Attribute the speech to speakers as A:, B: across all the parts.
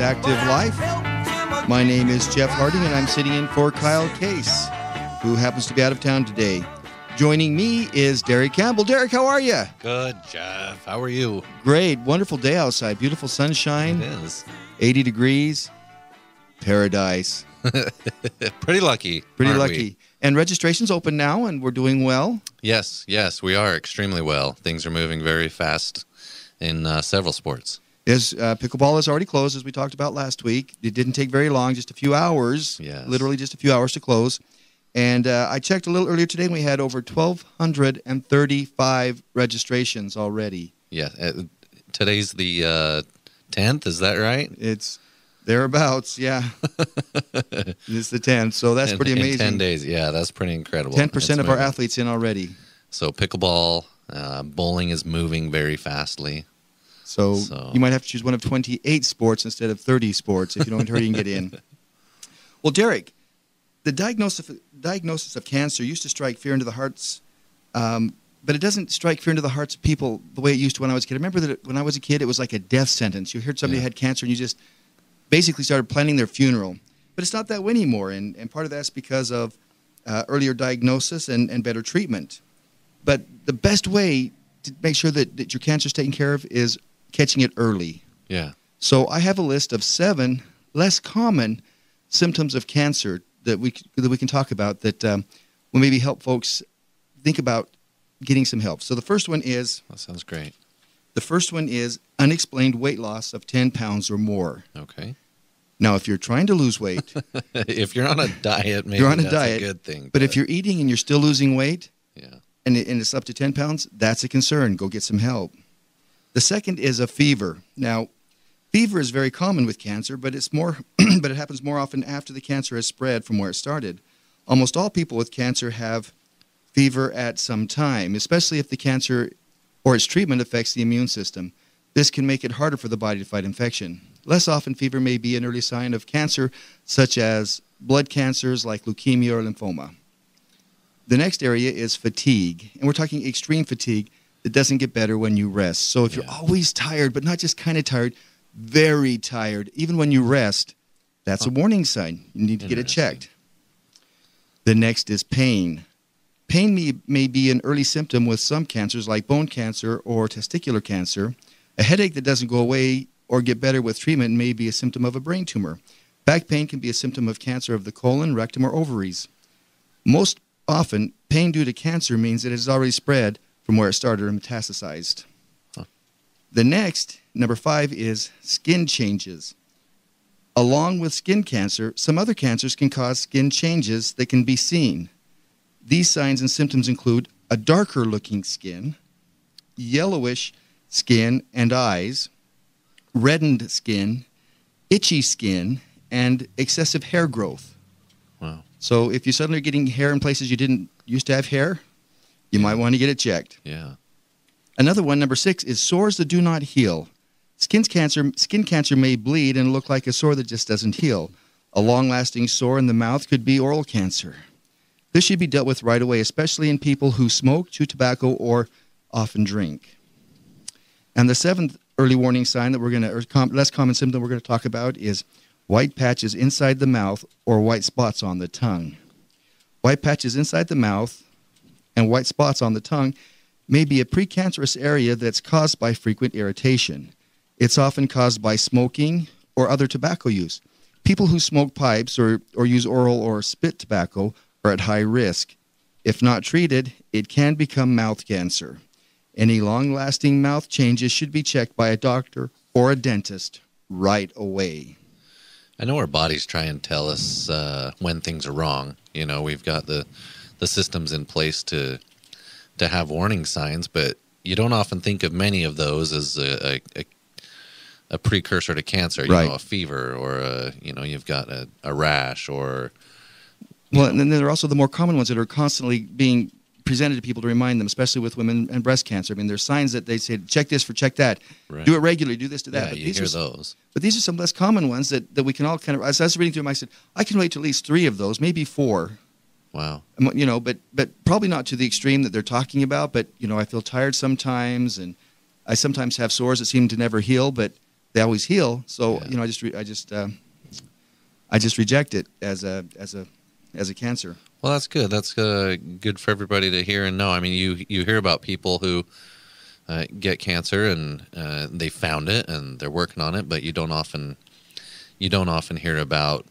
A: Outdoors Active Life. My name is Jeff Harding, and I'm sitting in for Kyle Case, who happens to be out of town today. Joining me is Derek Campbell. Derek, how are you?
B: Good, Jeff. How are you?
A: Great. Wonderful day outside. Beautiful sunshine.
B: It is.
A: 80 degrees. Paradise.
B: Pretty lucky.
A: Pretty lucky. And registration's open now, and we're doing well.
B: Yes, we are extremely well. Things are moving very fast in several sports.
A: Pickleball is already closed, as we talked about last week. It didn't take very long, just a few hours.
B: Yes.
A: Literally just a few hours to close. And I checked a little earlier today, and we had over 1,235 registrations already.
B: Yeah. Today's the 10th, is that right?
A: It's thereabouts, yeah. It's the 10th, so that's pretty amazing.
B: In 10 days, yeah, that's pretty incredible.
A: 10% of our athletes in already.
B: So pickleball, bowling is moving very fastly.
A: So you might have to choose one of 28 sports instead of 30 sports if you don't hurry and get in. Well, Derek, the diagnosis of cancer used to strike fear into the hearts, but it doesn't strike fear into the hearts of people the way it used to when I was a kid. I remember that when I was a kid, it was like a death sentence. You heard somebody had cancer, and you just basically started planning their funeral. But it's not that way anymore, and part of that's because of earlier diagnosis and better treatment. But the best way to make sure that your cancer is taken care of is catching it early.
B: Yeah.
A: So I have a list of 7 less common symptoms of cancer that we can talk about that will maybe help folks think about getting some help. So the first one is...
B: That sounds great.
A: The first one is unexplained weight loss of 10 pounds or more.
B: Okay.
A: Now, if you're trying to lose weight...
B: if you're on a diet, maybe
A: you're on a
B: that's
A: diet,
B: a good thing.
A: But if you're eating and you're still losing weight,
B: yeah,
A: and it's up to 10 pounds, that's a concern. Go get some help. The second is a fever. Now, fever is very common with cancer, but it happens more often after the cancer has spread from where it started. Almost all people with cancer have fever at some time, especially if the cancer or its treatment affects the immune system. This can make it harder for the body to fight infection. Less often, fever may be an early sign of cancer, such as blood cancers like leukemia or lymphoma. The next area is fatigue, and we're talking extreme fatigue that doesn't get better when you rest. So if you're always tired, but not just kind of tired, very tired, even when you rest, that's a warning sign. You need to get it checked. The next is pain. Pain may be an early symptom with some cancers like bone cancer or testicular cancer. A headache that doesn't go away or get better with treatment may be a symptom of a brain tumor. Back pain can be a symptom of cancer of the colon, rectum, or ovaries. Most often, pain due to cancer means that it has already spread from where it started or metastasized. The next, number 5, is skin changes. Along with skin cancer, some other cancers can cause skin changes that can be seen. These signs and symptoms include a darker looking skin, yellowish skin and eyes, reddened skin, itchy skin, and excessive hair growth.
B: Wow.
A: So if you're suddenly getting hair in places you didn't used to have hair, you might want to get it checked.
B: Yeah.
A: Another one, number 6, is sores that do not heal. Skin cancer may bleed and look like a sore that just doesn't heal. A long-lasting sore in the mouth could be oral cancer. This should be dealt with right away, especially in people who smoke, chew tobacco, or often drink. And the 7th early warning sign that less common symptom we're going to talk about is white patches inside the mouth or white spots on the tongue. White patches inside the mouth and white spots on the tongue may be a precancerous area that's caused by frequent irritation. It's often caused by smoking or other tobacco use. People who smoke pipes or use oral or spit tobacco are at high risk. If not treated, it can become mouth cancer. Any long-lasting mouth changes should be checked by a doctor or a dentist right away.
B: I know our bodies try and tell us when things are wrong. You know, we've got the systems in place to have warning signs, but you don't often think of many of those as a precursor to cancer. You know, a fever, or you've got a rash, or
A: and then there are also the more common ones that are constantly being presented to people to remind them, especially with women and breast cancer. I mean, there's signs that they say, check this for check that. Right. Do it regularly, do this, do that.
B: Yeah, but you hear those.
A: But these are some less common ones that we can all kind of, as I was reading through them, I said, I can relate to at least 3 of those, maybe 4.
B: Wow.
A: You know, but probably not to the extreme that they're talking about, but, I feel tired sometimes, and I sometimes have sores that seem to never heal, but they always heal. So
B: Yeah.
A: I just reject it as a cancer.
B: Well, that's good. That's good for everybody to hear and know. I mean, you hear about people who get cancer and they found it and they're working on it, but you don't often hear about,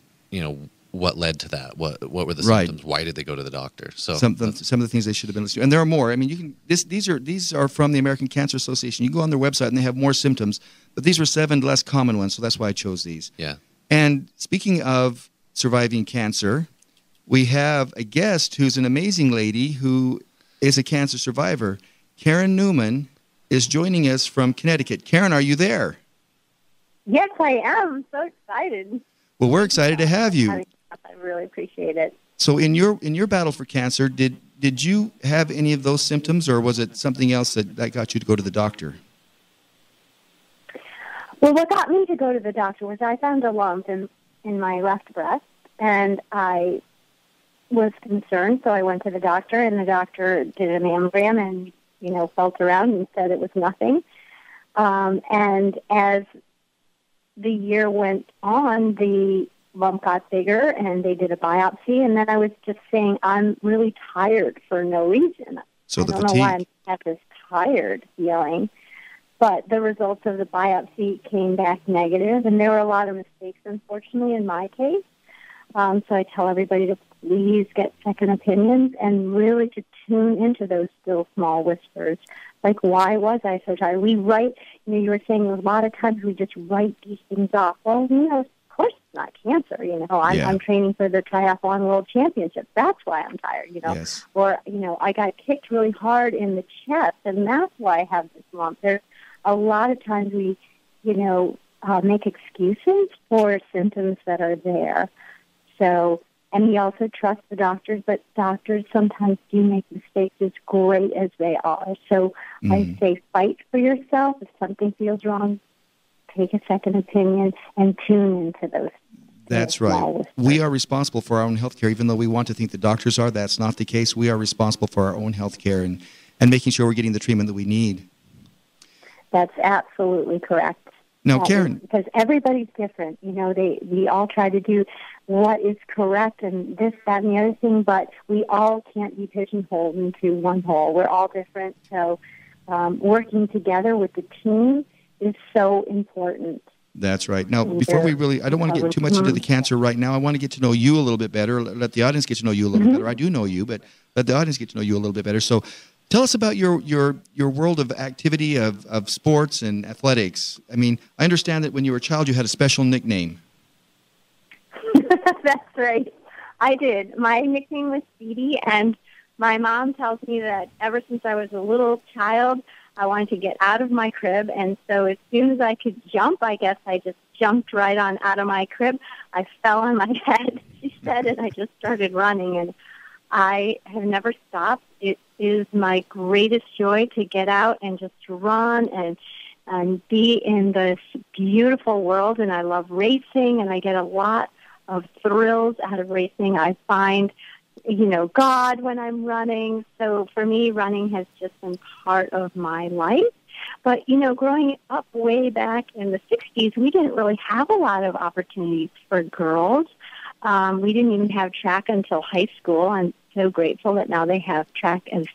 B: what led to that. What were the symptoms? Why did they go to the doctor? So
A: some of the things they should have been listening to, and there are more. I mean, these are from the American Cancer Association. You go on their website and they have more symptoms, but these were 7 less common ones, so that's why I chose these.
B: Yeah.
A: And speaking of surviving cancer, we have a guest who's an amazing lady who is a cancer survivor. Karen Newman is joining us from Connecticut. Karen, are you there?
C: Yes, I am. I'm so excited.
A: Well, we're excited to have you.
C: I really appreciate it.
A: So in your battle for cancer, did you have any of those symptoms, or was it something else that got you to go to the doctor?
C: Well, what got me to go to the doctor was I found a lump in my left breast, and I was concerned, so I went to the doctor, and the doctor did a mammogram and, felt around and said it was nothing. And as the year went on, the lump got bigger, and they did a biopsy, and then I was just saying, I'm really tired for no reason.
A: So
C: I don't know why I have this tired feeling. But the results of the biopsy came back negative, and there were a lot of mistakes, unfortunately, in my case. So I tell everybody to please get second opinions and really to tune into those still small whispers. Like, why was I so tired? We write, you were saying a lot of times we just write these things off. Well, of course it's not cancer, I'm training for the Triathlon World Championship. That's why I'm tired,
A: Yes.
C: Or, I got kicked really hard in the chest, and that's why I have this lump. There's a lot of times we, make excuses for symptoms that are there. So, and we also trust the doctors, but doctors sometimes do make mistakes as great as they are. So I say fight for yourself. If something feels wrong, take a second opinion and tune into those.
A: That's right. We are responsible for our own health care, even though we want to think the doctors are. That's not the case. We are responsible for our own health care and making sure we're getting the treatment that we need.
C: That's absolutely correct.
A: Now, Karen,
C: because everybody's different. We all try to do what is correct and this, that, and the other thing, but we all can't be pigeonholed into one hole. We're all different. So working together with the team is so important.
A: That's right. Now, before I don't want to get too much into the cancer right now. I want to get to know you a little bit better. Let the audience get to know you a little bit better. I do know you, but let the audience get to know you a little bit better. So tell us about your world of activity, of sports and athletics. I mean, I understand that when you were a child, you had a special nickname.
C: That's right. I did. My nickname was Speedy, and my mom tells me that ever since I was a little child, I wanted to get out of my crib, and so as soon as I could jump, I guess I just jumped right on out of my crib. I fell on my head, she said, and I just started running, and I have never stopped. It is my greatest joy to get out and just run and be in this beautiful world, and I love racing, and I get a lot of thrills out of racing. I find, God when I'm running. So for me, running has just been part of my life. But, growing up way back in the 60s, we didn't really have a lot of opportunities for girls. We didn't even have track until high school. I'm so grateful that now they have track as,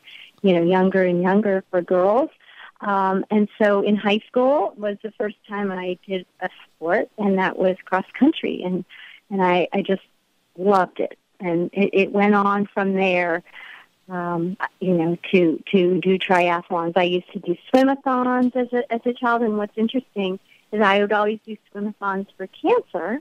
C: younger and younger for girls. And so in high school was the first time I did a sport, and that was cross country. And I just loved it. And it went on from there, to do triathlons. I used to do swim-a-thons as a child. And what's interesting is I would always do swim-a-thons for cancer,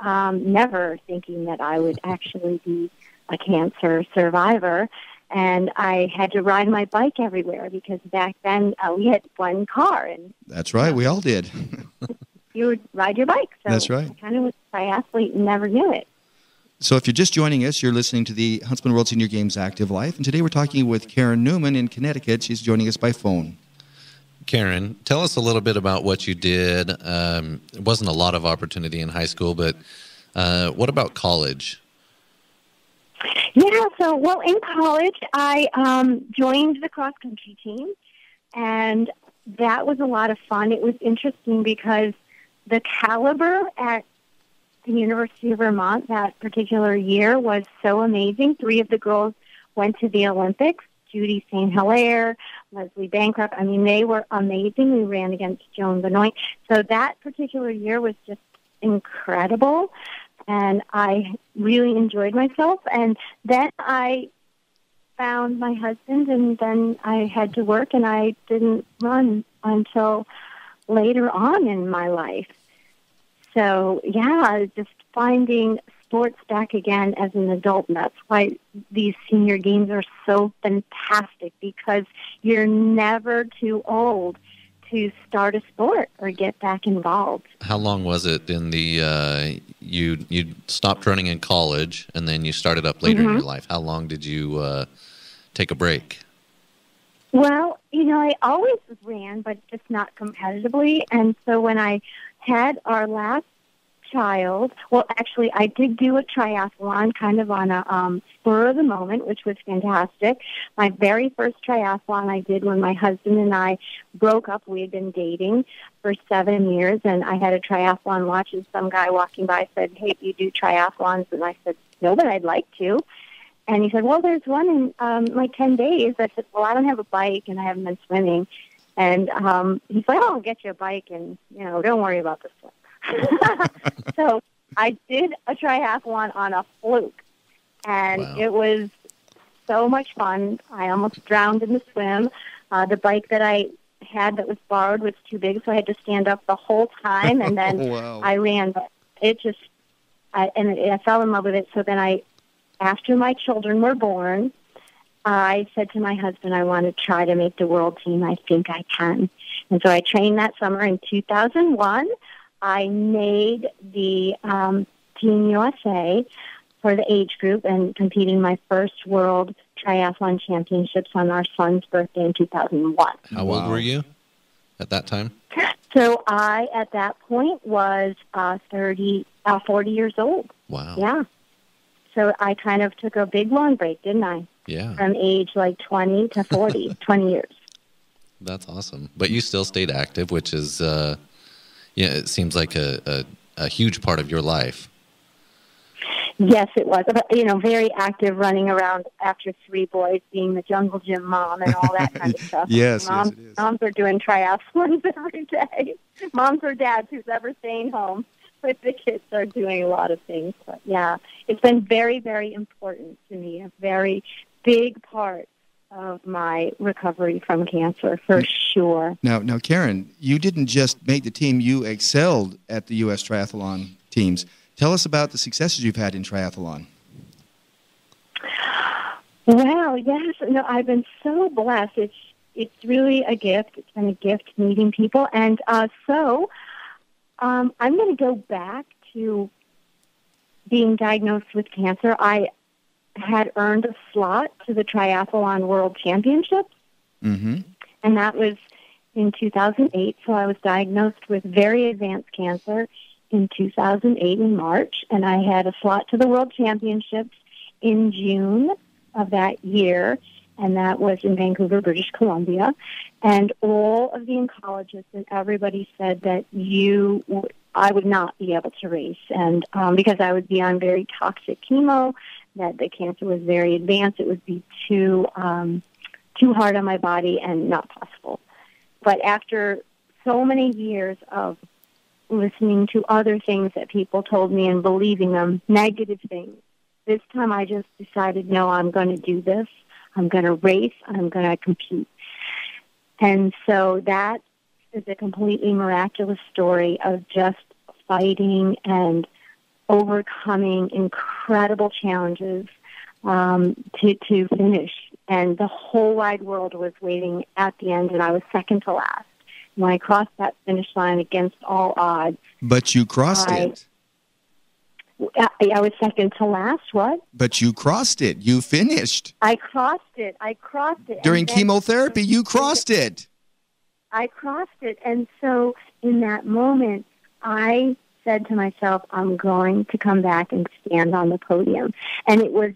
C: never thinking that I would actually be a cancer survivor. And I had to ride my bike everywhere because back then we had one car. And
A: that's right. We all did.
C: You would ride your bike. So
A: that's right.
C: I kind of was a triathlete and never knew it.
A: So if you're just joining us, you're listening to the Huntsman World Senior Games Active Life. And today we're talking with Karen Newman in Connecticut. She's joining us by phone.
B: Karen, tell us a little bit about what you did. It wasn't a lot of opportunity in high school, but what about college?
C: Yeah, so, in college, I joined the cross-country team, and that was a lot of fun. It was interesting because the caliber at the University of Vermont that particular year was so amazing. 3 of the girls went to the Olympics. Judy St. Hilaire, Leslie Bancroft. I mean, they were amazing. We ran against Joan Benoit. So that particular year was just incredible, and I really enjoyed myself. And then I found my husband, and then I had to work, and I didn't run until later on in my life. So, yeah, just finding sports back again as an adult, and that's why these senior games are so fantastic, because you're never too old to start a sport or get back involved.
B: How long was it in the you stopped running in college and then you started up later in your life? How long did you take a break?
C: Well, you know, I always ran, but just not competitively. And so when I had our last child, well, actually, I did do a triathlon kind of on a spur of the moment, which was fantastic. My very first triathlon I did when my husband and I broke up. We had been dating for 7 years, and I had a triathlon watch, and some guy walking by said, "Hey, do you do triathlons?" And I said, "No, but I'd like to." And he said, "Well, there's one in like 10 days. I said, "Well, I don't have a bike, and I haven't been swimming." And he's like, "Oh, I'll get you a bike, and, you know, don't worry about the swim." So I did a triathlon on a fluke, and It was so much fun. I almost drowned in the swim. The bike that I had that was borrowed was too big, so I had to stand up the whole time, and then I ran. But it just, I fell in love with it. So then after my children were born, I said to my husband, I want to try to make the world team. I think I can. And so I trained that summer in 2001. I made the Team USA for the age group and competed in my first World Triathlon Championships on our son's birthday in 2001.
B: How old were you at that time?
C: So I, at that point, was 40 years old.
B: Wow.
C: Yeah. So I kind of took a big, long break, didn't I?
B: Yeah.
C: From age like 20 to 40, 20 years.
B: That's awesome. But you still stayed active, which is... it seems like a huge part of your life.
C: Yes, it was. You know, very active, running around after 3 boys, being the jungle gym mom and all that kind of stuff.
A: Yes, yes, it is.
C: Moms are doing triathlons every day. Moms or dads, who's ever staying home with the kids, are doing a lot of things. But, yeah, it's been very, very important to me, a very big part of my recovery from cancer, for sure.
A: Now, Karen, you didn't just make the team, you excelled at the U.S. triathlon teams. Tell us about the successes you've had in triathlon.
C: Well, yes. No, I've been so blessed. It's really a gift. It's been a gift meeting people. And so I'm going to go back to being diagnosed with cancer. I had earned a slot to the Triathlon World Championships, and that was in 2008. So I was diagnosed with very advanced cancer in 2008 in March, and I had a slot to the World Championships in June of that year, and that was in Vancouver, British Columbia. And all of the oncologists and everybody said that I would not be able to race, and because I would be on very toxic chemo, that the cancer was very advanced, it would be too hard on my body and not possible. But after so many years of listening to other things that people told me and believing them, negative things, this time I just decided, no, I'm going to do this. I'm going to race. I'm going to compete. And so that is a completely miraculous story of just fighting and overcoming incredible challenges to finish. And the whole wide world was waiting at the end, and I was second to last. When I crossed that finish line against all odds.
A: But you crossed it.
C: I was second to last, what?
A: But you crossed it. You finished.
C: I crossed it.
A: During chemotherapy, you crossed it.
C: I crossed it. And so in that moment, I said to myself, I'm going to come back and stand on the podium. And it was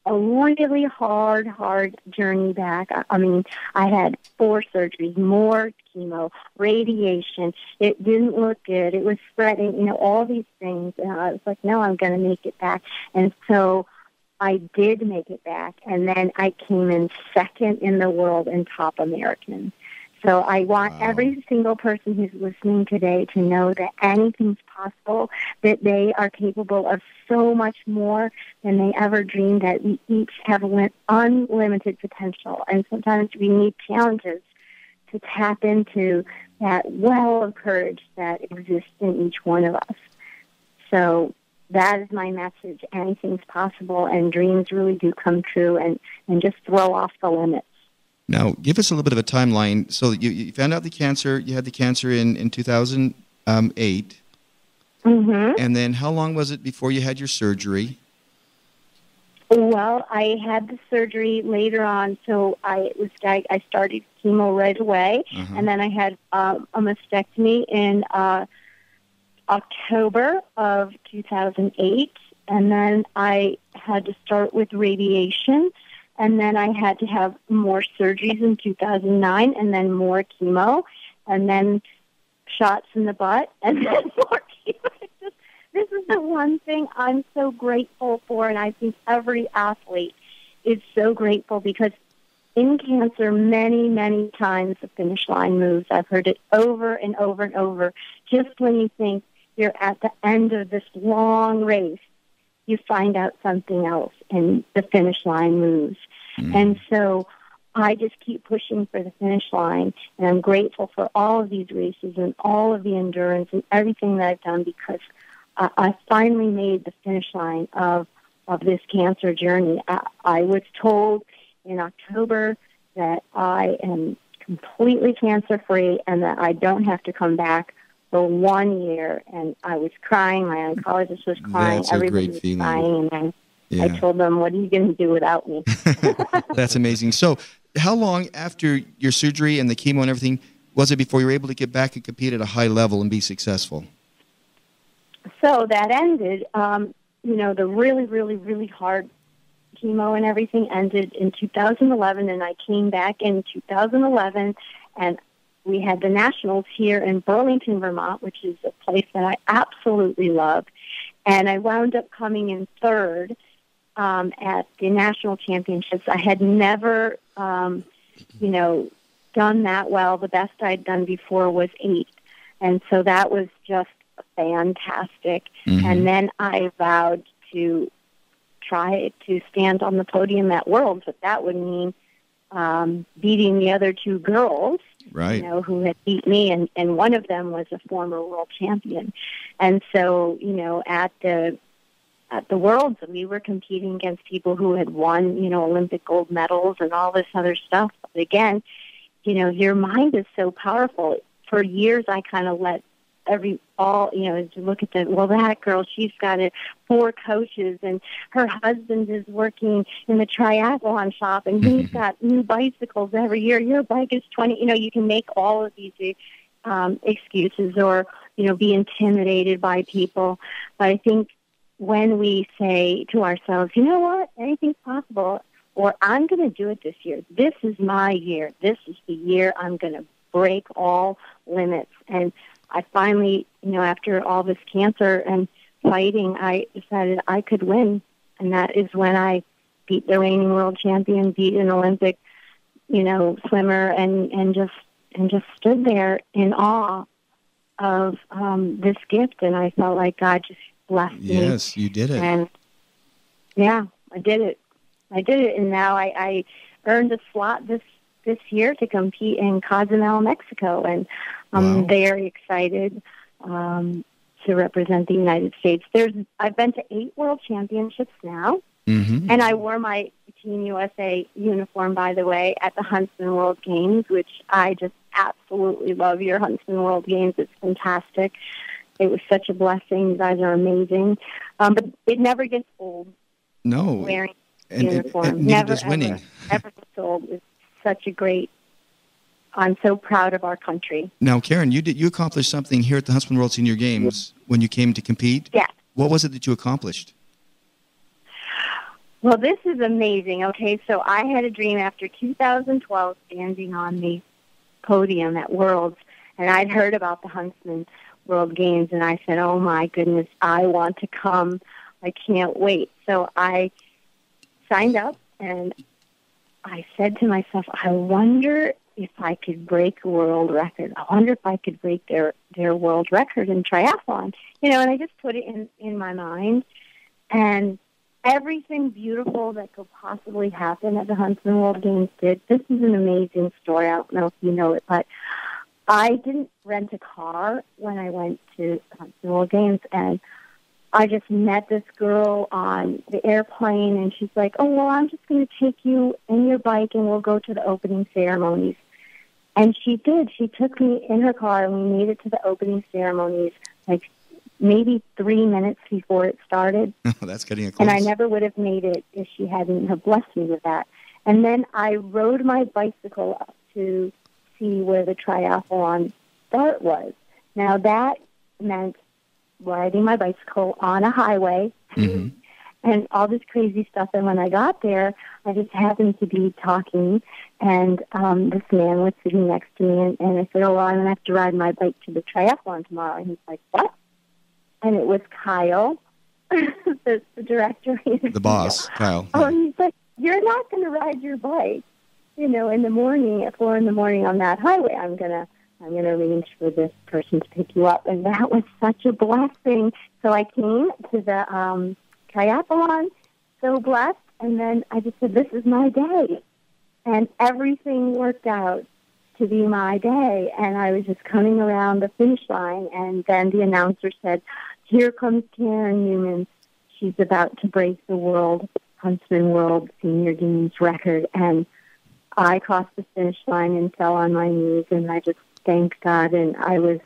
C: a really hard journey back. I mean, I had 4 surgeries, more chemo, radiation. It didn't look good. It was spreading, all these things. And I was like, no, I'm going to make it back. And so I did make it back. And then I came in second in the world and top American. So I want every single person who's listening today to know that anything's possible, that they are capable of so much more than they ever dreamed, that we each have unlimited potential. And sometimes we need challenges to tap into that well of courage that exists in each one of us. So that is my message. Anything's possible, and dreams really do come true, and just throw off the limits.
A: Now, give us a little bit of a timeline. So you found out the cancer. You had the cancer in 2008.
C: Mm-hmm.
A: And then how long was it before you had your surgery?
C: Well, I had the surgery later on, so I started chemo right away, and then I had a mastectomy in October of 2008, and then I had to start with radiation. And then I had to have more surgeries in 2009, and then more chemo, and then shots in the butt, and then more chemo. This is the one thing I'm so grateful for, and I think every athlete is so grateful, because in cancer, many, many times the finish line moves. I've heard it over and over and over. Just when you think you're at the end of this long race, you find out something else, and the finish line moves. And so I just keep pushing for the finish line, and I'm grateful for all of these races and all of the endurance and everything that I've done, because I finally made the finish line of this cancer journey. I was told in October that I am completely cancer-free and that I don't have to come back for 1 year, and I was crying. My oncologist was crying.
A: That's a great feeling.
C: Crying, and then I told them, what are you going to do without me?
A: That's amazing. So how long after your surgery and the chemo and everything was it before you were able to get back and compete at a high level and be successful?
C: So that ended, the really, really, really hard chemo and everything ended in 2011, and I came back in 2011, and we had the Nationals here in Burlington, Vermont, which is a place that I absolutely love. And I wound up coming in third at the national championships. I had never, done that well. The best I'd done before was 8th. And so that was just fantastic. And then I vowed to try to stand on the podium at Worlds, but that would mean beating the other 2 girls,
A: right,
C: who had beat me, and one of them was a former world champion. And so, at the Worlds, we were competing against people who had won, Olympic gold medals and all this other stuff. But again, your mind is so powerful. For years, I kind of let as you look at that girl, she's got 4 coaches, and her husband is working in the triathlon shop, and he's got new bicycles every year. Your bike is 20. You can make all of these excuses, or, be intimidated by people. But I think when we say to ourselves, you know what, anything's possible, or I'm going to do it this year. This is my year. This is the year I'm going to break all limits. And I finally, after all this cancer and fighting, I decided I could win. And that is when I beat the reigning world champion, beat an Olympic, swimmer, and just stood there in awe of this gift. And I felt like God just blessed me.
A: Yes, you did it.
C: And yeah, I did it. And now I earned a slot this year to compete in Cozumel, Mexico, and I'm very excited to represent the United States. I've been to 8 world championships now, and I wore my Team USA uniform, by the way, at the Huntsman World Games, which I just absolutely love. Your Huntsman World Games, it's fantastic. It was such a blessing. You guys are amazing. But it never gets old.
A: No.
C: Wearing
A: uniform. And
C: never
A: does winning.
C: Ever gets old. It's such a great. I'm so proud of our country.
A: Now, Karen, you accomplished something here at the Huntsman World Senior Games when you came to compete.
C: Yes.
A: What was it that you accomplished?
C: Well, this is amazing. Okay, so I had a dream after 2012 standing on the podium at Worlds, and I'd heard about the Huntsman World Games, and I said, oh, my goodness, I want to come. I can't wait. So I signed up, and I said to myself, I wonder if I could break a world record. I wonder if I could break their world record in triathlon. And I just put it in my mind, and everything beautiful that could possibly happen at the Huntsman World Games did. This is an amazing story. I don't know if you know it, but I didn't rent a car when I went to the Huntsman World Games, and I just met this girl on the airplane, and she's like, oh, well, I'm just going to take you in your bike, and we'll go to the opening ceremonies. And she did. She took me in her car, and we made it to the opening ceremonies, like maybe 3 minutes before it started.
A: That's getting close.
C: And I never would have made it if she hadn't have blessed me with that. And then I rode my bicycle up to see where the triathlon start was. Now, that meant riding my bicycle on a highway and all this crazy stuff. And when I got there, I just happened to be talking, and this man was sitting next to me, and I said, oh, well, I'm going to have to ride my bike to the triathlon tomorrow. And he's like, what? And it was Kyle, the director.
A: The boss, Kyle.
C: Oh, and he's like, you're not going to ride your bike, in the morning at 4 a.m. on that highway. I'm gonna arrange for this person to pick you up. And that was such a blessing. So I came to the triathlon, so blessed. And then I just said, this is my day. And everything worked out to be my day. And I was just coming around the finish line, and then the announcer said, here comes Karen Newman. She's about to break the Huntsman World Senior Games record. And I crossed the finish line and fell on my knees, and I just thanked God. And I was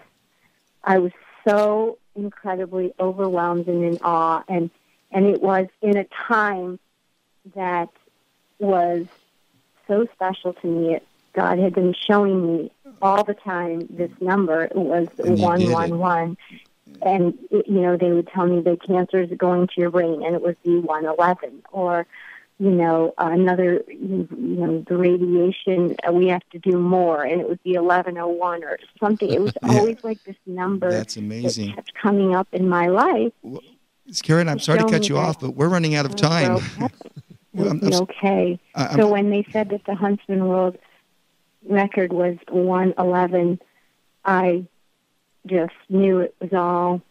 C: so incredibly overwhelmed and in awe. And it was in a time that was so special to me. God had been showing me all the time this number. It was 111. And, they would tell me the cancer is going to your brain, and it was the 111. Or, another, the radiation, we have to do more, and it was the 1101 or something. It was always like this number.
A: That's amazing.
C: That kept coming up in my life.
A: Well, Karen, I'm sorry to cut you off, but we're running out of time.
C: Okay. So when they said that the Huntsman World record was 111, I just knew it was all.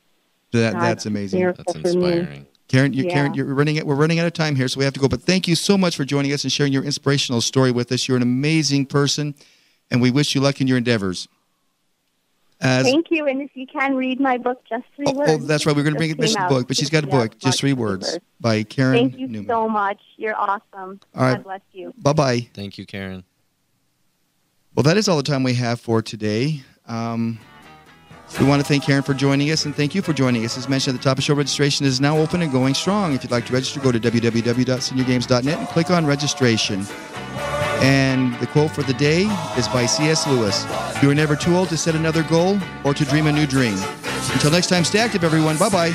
A: That's amazing.
B: That's inspiring.
A: Karen, we're running out of time here, so we have to go. But thank you so much for joining us and sharing your inspirational story with us. You're an amazing person, and we wish you luck in your endeavors.
C: Thank you, and if you can read my book, Just Three Words.
A: Oh, that's right. We're going to bring this book, but she's got a book, Just Three Words, by Karen Newman.
C: Thank you so much. You're awesome.
A: All right.
C: God bless you.
A: Bye-bye.
B: Thank you, Karen.
A: Well, that is all the time we have for today. We want to thank Karen for joining us, and thank you for joining us. As mentioned at the top of the show, registration is now open and going strong. If you'd like to register, go to www.seniorgames.net and click on registration. And the quote for the day is by C.S. Lewis. You are never too old to set another goal or to dream a new dream. Until next time, stay active, everyone. Bye-bye.